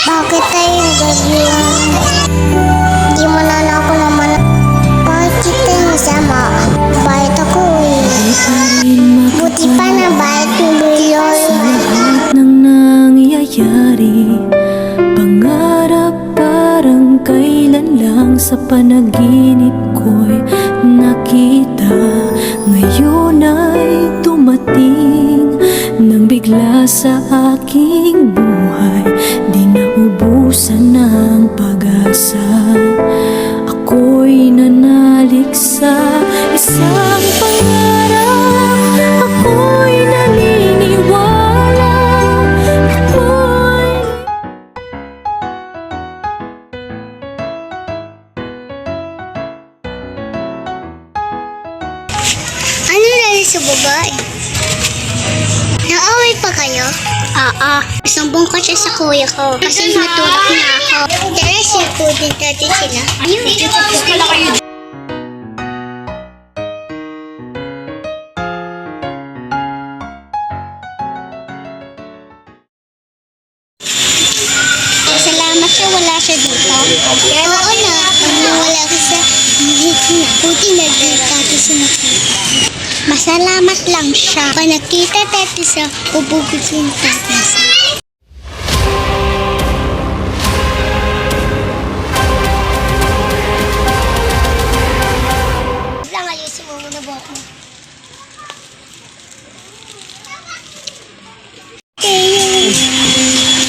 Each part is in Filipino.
Bakit tayo ganyan? Di mo na ako naman. Bakit tayo masama? Bayad ako eh. Buti pa na bayad yung biloy. Sa lahat ng nangyayari, pangarap parang kailan lang sa panaginip ko'y nakita. Ngayon ay dumating nang bigla sa aking buhay. Di naubusan ng pag-asa. Ako'y nanalik sa isang pangarap. Ako'y naniniwala. Ako'y Ano na sa babae? Naaway pa kayo? Oo. Sumbong ko siya sa kuya ko kasi natulak niya ako. Tara, silpudin natin sila. Ayun, salamat siya, wala siya dito. Oo na, kung wala ka sa buti na dito sa nakita. Masalamat lang siya. Kung nakita tayo sa ubugin tayo sa. Lang ayusin mo muna buhok mo.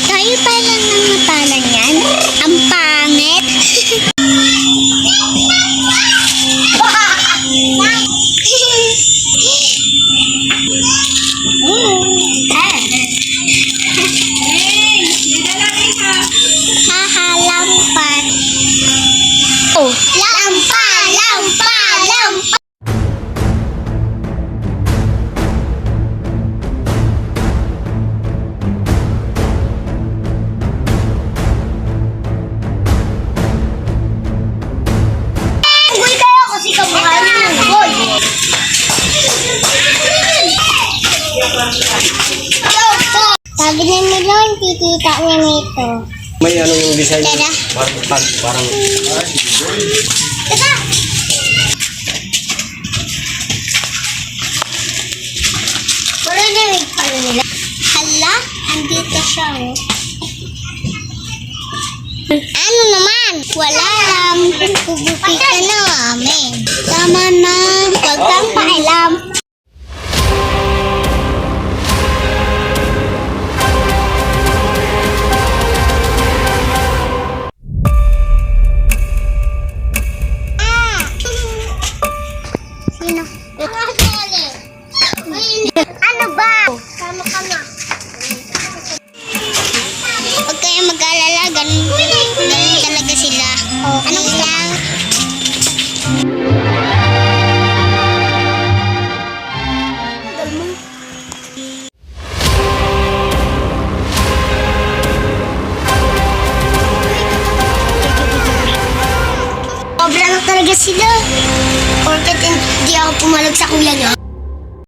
Tayo pa lang ng matalan yan. Ang pangit. Haha, lampan. Oh, lampa, lampa, lampa. Uy kayo kasi kamukha niyo ng boy. Sabi ni Melon, kikita niya nito. May ano yung design? Tara. Parang Tara! Puro na rin pala nila. Hala, andito siya oh. Ano naman? Wala lang. Pubuti ka na amin. Tama na. Huwag kang pailam. Sino? Ano ba? Sama ka na. Huwag kayong mag-alala. Ganun talaga sila. Okay anong lang? Sobra na talaga sila. Porket hindi ako pumalag sa kuya niya.